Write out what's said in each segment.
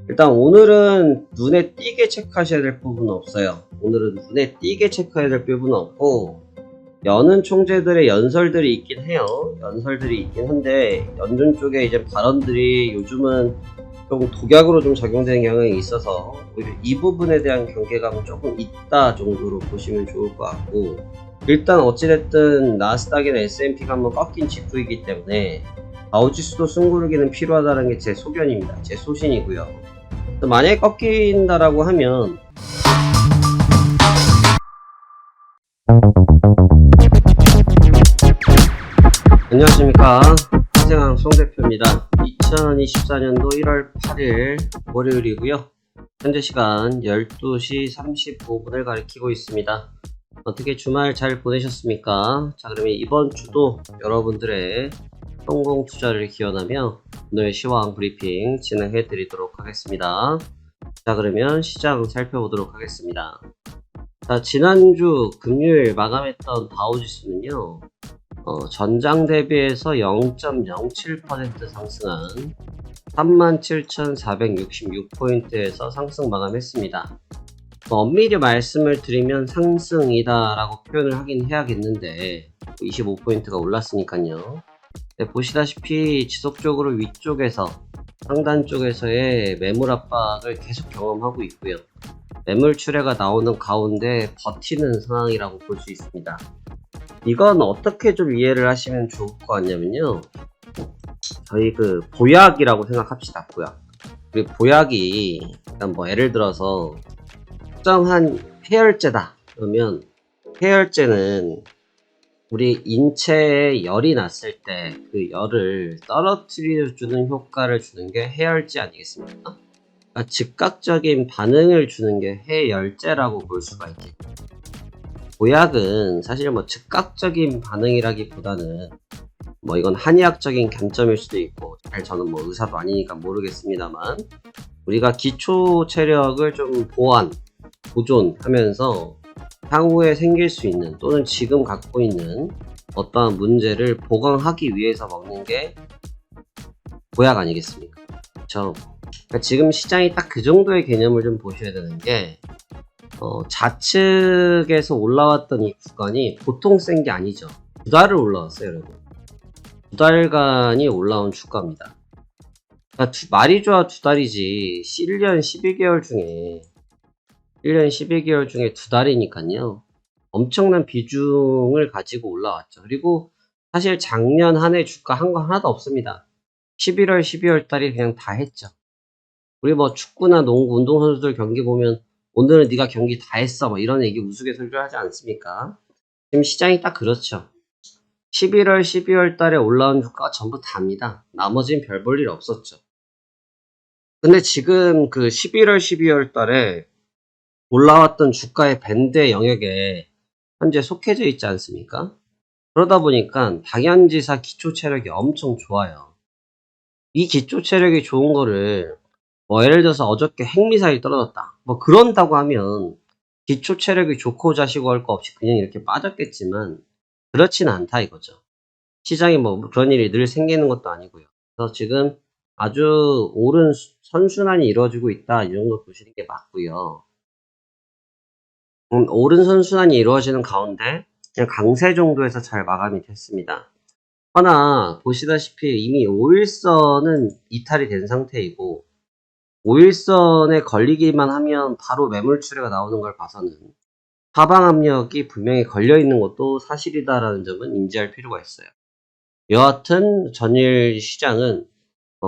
일단 오늘은 눈에 띄게 체크하셔야 될 부분은 없어요. 오늘은 눈에 띄게 체크해야 될 부분은 없고, 여는 총재들의 연설들이 있긴 해요. 연설들이 있긴 한데 연준 쪽에 이제 발언들이 요즘은 좀 독약으로 좀 적용되는 경향이 있어서 오히려 이 부분에 대한 경계감은 조금 있다 정도로 보시면 좋을 것 같고, 일단 어찌됐든 나스닥이나 S&P가 한번 꺾인 직후이기 때문에 다우지수도 숨고르기는 필요하다는 게 제 소견입니다. 제 소신이고요. 만약에 꺾인다라고 하면 안녕하십니까, 화생항 송대표입니다. 2024년도 1월 8일 월요일이고요. 현재 시간 12시 35분을 가리키고 있습니다. 어떻게 주말 잘 보내셨습니까? 자, 그러면 이번 주도 여러분들의 성공 투자를 기원하며 오늘 시황 브리핑 진행해 드리도록 하겠습니다. 자, 그러면 시장 살펴보도록 하겠습니다. 자, 지난주 금요일 마감했던 다우지수는요, 전장 대비해서 0.07% 상승한 37,466포인트에서 상승 마감했습니다. 엄밀히 말씀을 드리면 상승이다라고 표현을 하긴 해야겠는데 25포인트가 올랐으니까요. 네, 보시다시피 지속적으로 위쪽에서 상단 쪽에서의 매물 압박을 계속 경험하고 있고요. 매물 출회가 나오는 가운데 버티는 상황이라고 볼 수 있습니다. 이건 어떻게 좀 이해를 하시면 좋을 것 같냐면요, 저희 그 보약이라고 생각합시다. 보약. 그리고 보약이 일단 뭐 예를 들어서 특정한 해열제다 그러면, 해열제는 우리 인체에 열이 났을 때 그 열을 떨어뜨려 주는 효과를 주는 게 해열제 아니겠습니까? 그러니까 즉각적인 반응을 주는 게 해열제라고 볼 수가 있겠죠. 보약은 사실 뭐 즉각적인 반응이라기보다는 뭐 이건 한의학적인 관점일 수도 있고, 잘 저는 뭐 의사도 아니니까 모르겠습니다만, 우리가 기초 체력을 좀 보존하면서 향후에 생길 수 있는 또는 지금 갖고 있는 어떠한 문제를 보강하기 위해서 먹는 게 보약 아니겠습니까? 그렇죠? 그러니까 지금 시장이 딱 그 정도의 개념을 좀 보셔야 되는 게, 좌측에서 올라왔던 이 구간이 보통 센 게 아니죠. 2달을 올라왔어요, 여러분. 2달간이 올라온 주가입니다. 그러니까 말이 좋아 2달이지 1년 12개월 중에 2달이니까요. 엄청난 비중을 가지고 올라왔죠. 그리고 사실 작년 한 해 주가 한 거 하나도 없습니다. 11월, 12월 달이 그냥 다 했죠. 우리 뭐 축구나 농구, 운동선수들 경기 보면 오늘은 네가 경기 다 했어 뭐 이런 얘기 우스갯소리를 하지 않습니까? 지금 시장이 딱 그렇죠. 11월, 12월 달에 올라온 주가가 전부 답니다. 나머지는 별 볼 일 없었죠. 근데 지금 그 11월, 12월 달에 올라왔던 주가의 밴드 영역에 현재 속해져 있지 않습니까? 그러다 보니까 당연지사 기초 체력이 엄청 좋아요. 이 기초 체력이 좋은 거를 뭐 예를 들어서 어저께 핵미사일 떨어졌다 뭐 그런다고 하면 기초 체력이 좋고 자시고 할 거 없이 그냥 이렇게 빠졌겠지만 그렇진 않다 이거죠. 시장이 뭐 그런 일이 늘 생기는 것도 아니고요. 그래서 지금 아주 옳은 선순환이 이루어지고 있다 이 정도 보시는 게 맞고요. 옳은 선순환이 이루어지는 가운데 그냥 강세 정도에서 잘 마감이 됐습니다. 허나 보시다시피 이미 5일선은 이탈이 된 상태이고, 5일선에 걸리기만 하면 바로 매물 출회가 나오는 걸 봐서는 하방 압력이 분명히 걸려 있는 것도 사실이다라는 점은 인지할 필요가 있어요. 여하튼 전일 시장은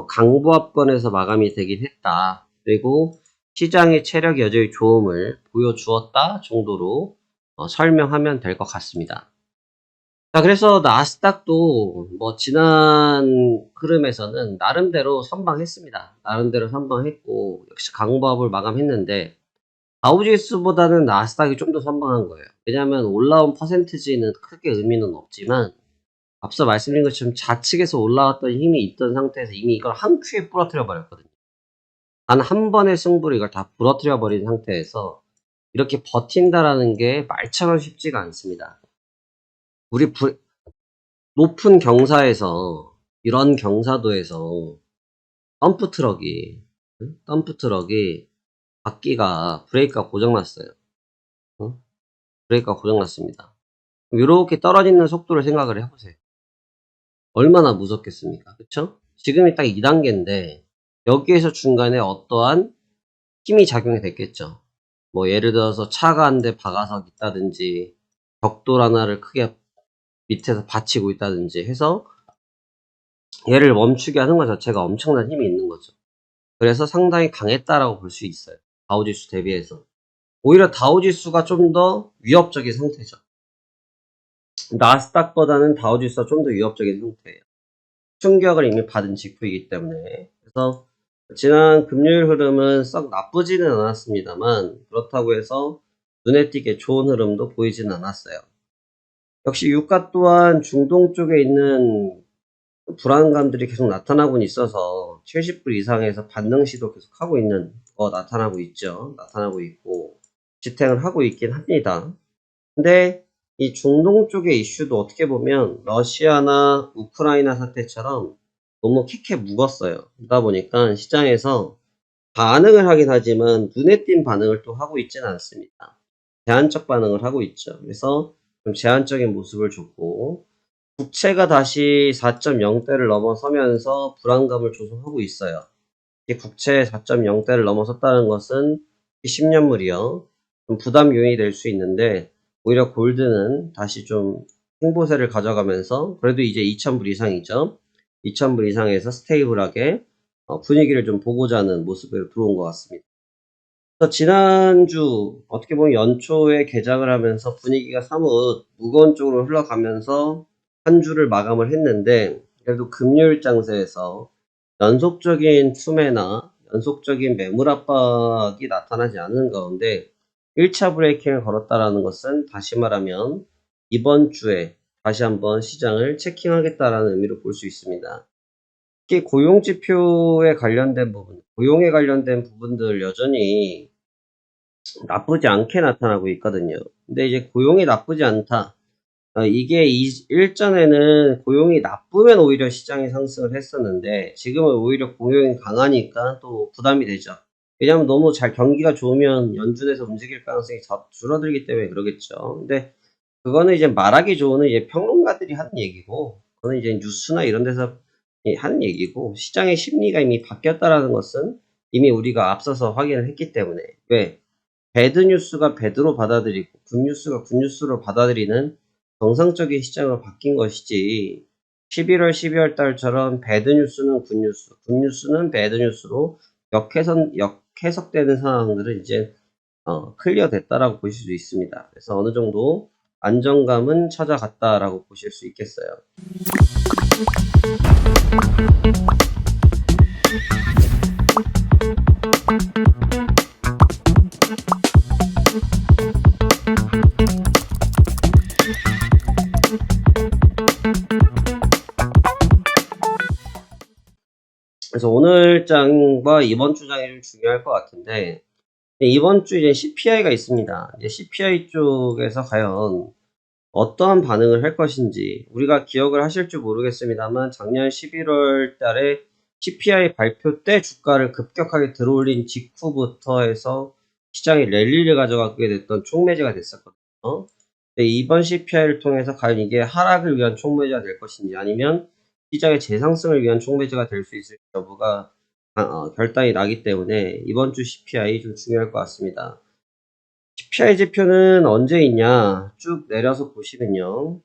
강보합권에서 마감이 되긴 했다. 그리고 시장의 체력 여전히 좋음을 보여주었다 정도로 설명하면 될 것 같습니다. 자, 그래서 나스닥도 뭐 지난 흐름에서는 나름대로 선방했습니다. 나름대로 선방했고 역시 강보합을 마감했는데 다우지수보다는 나스닥이 좀 더 선방한 거예요. 왜냐하면 올라온 퍼센티지는 크게 의미는 없지만 앞서 말씀드린 것처럼 좌측에서 올라왔던 힘이 있던 상태에서 이미 이걸 한 큐에 부러뜨려 버렸거든요. 단 한 번의 승부로 이걸 다 부러뜨려 버린 상태에서 이렇게 버틴다라는 게 말처럼 쉽지가 않습니다. 우리 높은 경사에서, 이런 경사도에서 덤프트럭이 덤프트럭이 바퀴가 브레이크가 고장났어요. 브레이크가 고장났습니다. 이렇게 떨어지는 속도를 생각을 해보세요. 얼마나 무섭겠습니까? 그쵸? 지금이 딱 2단계인데 여기에서 중간에 어떠한 힘이 작용이 됐겠죠. 뭐 예를 들어서 차가 한 대 박아서 있다든지 벽돌 하나를 크게 밑에서 받치고 있다든지 해서 얘를 멈추게 하는 것 자체가 엄청난 힘이 있는 거죠. 그래서 상당히 강했다라고 볼 수 있어요. 다우지수 대비해서. 오히려 다우지수가 좀 더 위협적인 상태죠. 나스닥보다는 다우지수가 좀 더 위협적인 상태예요. 충격을 이미 받은 직후이기 때문에. 그래서 지난 금요일 흐름은 썩 나쁘지는 않았습니다만 그렇다고 해서 눈에 띄게 좋은 흐름도 보이지는 않았어요. 역시 유가 또한 중동 쪽에 있는 불안감들이 계속 나타나고 있어서 70불 이상에서 반등 시도 계속 하고 있는 거 나타나고 있죠. 나타나고 있고 지탱을 하고 있긴 합니다. 근데 이 중동 쪽의 이슈도 어떻게 보면 러시아나 우크라이나 사태처럼 너무 캐캐 묵었어요. 그러다 보니까 시장에서 반응을 하긴 하지만 눈에 띈 반응을 또 하고 있지는 않습니다. 제한적 반응을 하고 있죠. 그래서 좀 제한적인 모습을 줬고 국채가 다시 4.0대를 넘어서면서 불안감을 조성하고 있어요. 이 국채 4.0대를 넘어섰다는 것은 10년물이요. 좀 부담 요인이 될 수 있는데 오히려 골드는 다시 좀 행보세를 가져가면서 그래도 이제 2,000불 이상이죠. 2,000불 이상에서 스테이블하게 분위기를 좀 보고자 하는 모습으로 들어온 것 같습니다. 그래서 지난주 어떻게 보면 연초에 개장을 하면서 분위기가 사뭇 무거운 쪽으로 흘러가면서 한 주를 마감을 했는데 그래도 금요일 장세에서 연속적인 투매나 연속적인 매물 압박이 나타나지 않는 가운데 1차 브레이킹을 걸었다라는 것은 다시 말하면 이번 주에 다시 한번 시장을 체킹하겠다라는 의미로 볼 수 있습니다. 특히 고용지표에 관련된 부분, 고용에 관련된 부분들 여전히 나쁘지 않게 나타나고 있거든요. 근데 이제 고용이 나쁘지 않다. 이게 일전에는 고용이 나쁘면 오히려 시장이 상승을 했었는데 지금은 오히려 고용이 강하니까 또 부담이 되죠. 왜냐하면 너무 잘 경기가 좋으면 연준에서 움직일 가능성이 줄어들기 때문에 그러겠죠. 근데 그거는 이제 말하기 좋은 이제 평론가들이 하는 얘기고 그거는 이제 뉴스나 이런 데서 하는 얘기고 시장의 심리가 이미 바뀌었다라는 것은 이미 우리가 앞서서 확인을 했기 때문에 왜 배드 뉴스가 배드로 받아들이고 굿 뉴스가 굿 뉴스로 받아들이는 정상적인 시장으로 바뀐 것이지 11월, 12월 달처럼 배드 뉴스는 굿 뉴스, 굿 뉴스는 배드 뉴스로 역해석되는 상황들은 이제 클리어 됐다라고 보실 수 있습니다. 그래서 어느 정도 안정감은 찾아갔다라고 보실 수 있겠어요. 그래서 오늘 장과 이번 주 장이 좀 중요할 것 같은데 이번 주 이제 CPI가 있습니다. 이제 CPI 쪽에서 과연 어떠한 반응을 할 것인지 우리가 기억을 하실지 모르겠습니다만 작년 11월 달에 CPI 발표 때 주가를 급격하게 들어올린 직후부터 해서 시장이 랠리를 가져가게 됐던 촉매제가 됐었거든요. 이번 CPI를 통해서 과연 이게 하락을 위한 촉매제가 될 것인지 아니면 시장의 재상승을 위한 촉매제가 될 수 있을지 여부가 결단이 나기 때문에 이번 주 CPI 좀 중요할 것 같습니다. CPI 지표는 언제 있냐 쭉 내려서 보시면요.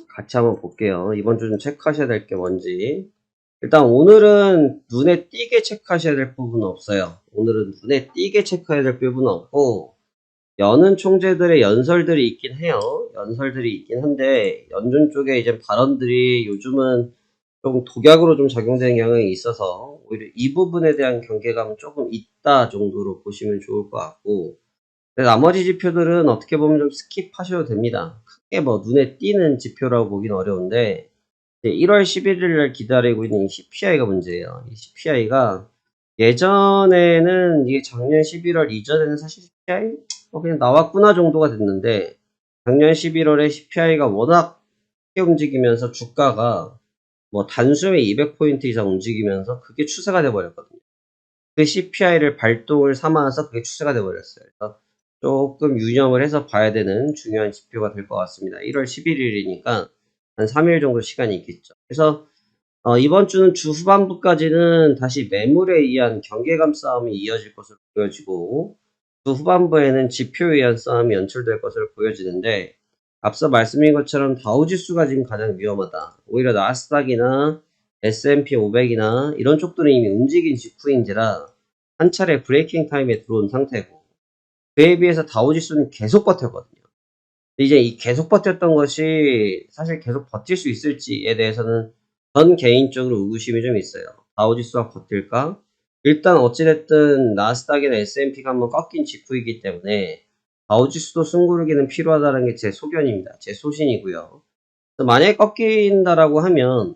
같이 한번 볼게요. 이번 주 좀 체크하셔야 될 게 뭔지. 일단 오늘은 눈에 띄게 체크하셔야 될 부분은 없어요. 오늘은 눈에 띄게 체크해야 될 부분은 없고 여는 총재들의 연설들이 있긴 해요. 연설들이 있긴 한데 연준 쪽에 이제 발언들이 요즘은 좀 독약으로 좀 작용되는 경향이 있어서 오히려 이 부분에 대한 경계감은 조금 있다 정도로 보시면 좋을 것 같고 나머지 지표들은 어떻게 보면 좀 스킵하셔도 됩니다. 크게 뭐 눈에 띄는 지표라고 보기는 어려운데 1월 11일 날 기다리고 있는 이 CPI가 문제예요. 이 CPI가 예전에는 이게 작년 11월 이전에는 사실 CPI 그냥 나왔구나 정도가 됐는데 작년 11월에 CPI가 워낙 크게 움직이면서 주가가 뭐 단숨에 200포인트 이상 움직이면서 그게 추세가 돼버렸거든요. 그 CPI를 발동을 삼아서 그게 추세가 돼버렸어요. 그래서 조금 유념을 해서 봐야 되는 중요한 지표가 될 것 같습니다. 1월 11일이니까 한 3일 정도 시간이 있겠죠. 그래서 이번 주는 주 후반부까지는 다시 매물에 의한 경계감 싸움이 이어질 것으로 보여지고, 주 후반부에는 지표에 의한 싸움이 연출될 것으로 보여지는데, 앞서 말씀드린 것처럼 다우지수가 지금 가장 위험하다. 오히려 나스닥이나 S&P 500이나 이런 쪽들은 이미 움직인 직후인지라 한 차례 브레이킹 타임에 들어온 상태고, 그에 비해서 다우지수는 계속 버텼거든요. 이제 이 계속 버텼던 것이 사실 계속 버틸 수 있을지에 대해서는 전 개인적으로 의구심이 좀 있어요. 다우지수가 버틸까? 일단 어찌됐든 나스닥이나 S&P가 한번 꺾인 직후이기 때문에 다우지수도 승부르기는 필요하다는 게 제 소견입니다. 제 소신이고요. 만약에 꺾인다라고 하면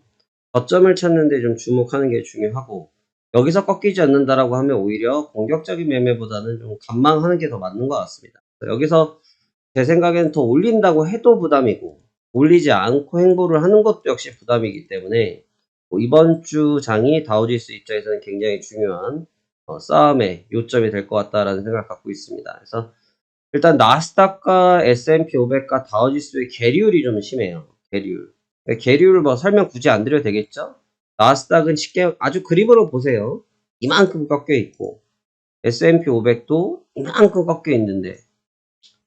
저점을 찾는 데 좀 주목하는 게 중요하고, 여기서 꺾이지 않는다라고 하면 오히려 공격적인 매매보다는 좀 관망하는 게 더 맞는 것 같습니다. 여기서 제 생각에는 더 올린다고 해도 부담이고, 올리지 않고 행보를 하는 것도 역시 부담이기 때문에 이번 주 장이 다우지수 입장에서는 굉장히 중요한 싸움의 요점이 될 것 같다라는 생각을 갖고 있습니다. 그래서 일단 나스닥과 S&P 500과 다우지수의 계류율이 좀 심해요. 계류율. 계류율을 뭐 설명 굳이 안 드려도 되겠죠? 나스닥은 쉽게 아주 그림으로 보세요. 이만큼 꺾여 있고, S&P 500도 이만큼 꺾여 있는데,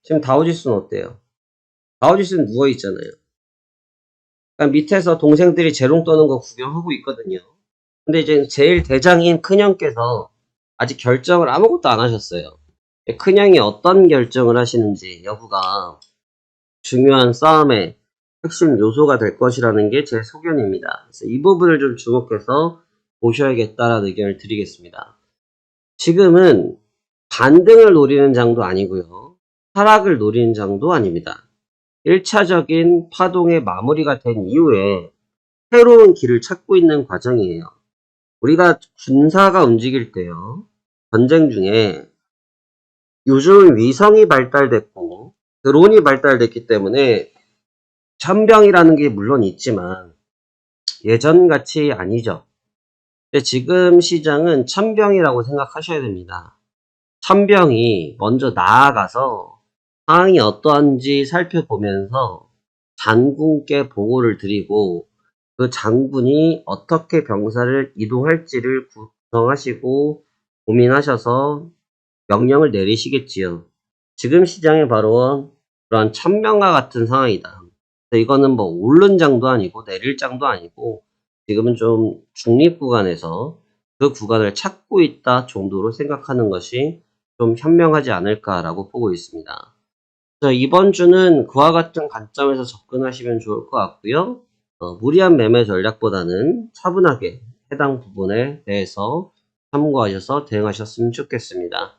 지금 다우지수는 어때요? 다우지수는 누워 있잖아요. 그러니까 밑에서 동생들이 재롱 떠는 거 구경하고 있거든요. 근데 이제 제일 대장인 큰형께서 아직 결정을 아무것도 안 하셨어요. 큰형이 어떤 결정을 하시는지 여부가 중요한 싸움의 핵심 요소가 될 것이라는 게 제 소견입니다. 그래서 이 부분을 좀 주목해서 보셔야겠다라는 의견을 드리겠습니다. 지금은 반등을 노리는 장도 아니고요. 하락을 노리는 장도 아닙니다. 1차적인 파동의 마무리가 된 이후에 새로운 길을 찾고 있는 과정이에요. 우리가 군사가 움직일 때요. 전쟁 중에 요즘 위성이 발달됐고 드론이 발달됐기 때문에 천병이라는 게 물론 있지만 예전같이 아니죠. 근데 지금 시장은 천병이라고 생각하셔야 됩니다. 천병이 먼저 나아가서 상황이 어떠한지 살펴보면서 장군께 보고를 드리고, 그 장군이 어떻게 병사를 이동할지를 구성하시고 고민하셔서 명령을 내리시겠지요. 지금 시장이 바로 그런 천명과 같은 상황이다. 이거는 뭐 오른 장도 아니고 내릴 장도 아니고, 지금은 좀 중립 구간에서 그 구간을 찾고 있다 정도로 생각하는 것이 좀 현명하지 않을까라고 보고 있습니다. 이번 주는 그와 같은 관점에서 접근하시면 좋을 것 같고요. 무리한 매매 전략보다는 차분하게 해당 부분에 대해서 참고하셔서 대응하셨으면 좋겠습니다.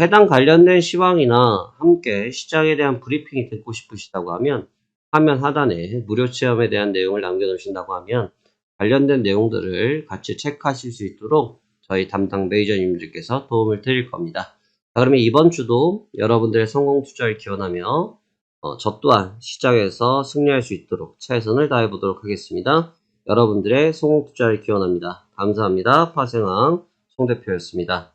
해당 관련된 시황이나 함께 시장에 대한 브리핑이 듣고 싶으시다고 하면 화면 하단에 무료 체험에 대한 내용을 남겨놓으신다고 하면 관련된 내용들을 같이 체크하실 수 있도록 저희 담당 매니저님들께서 도움을 드릴 겁니다. 자, 그러면 이번 주도 여러분들의 성공 투자를 기원하며 저 또한 시장에서 승리할 수 있도록 최선을 다해 보도록 하겠습니다. 여러분들의 성공 투자를 기원합니다. 감사합니다. 파생왕 송 대표였습니다.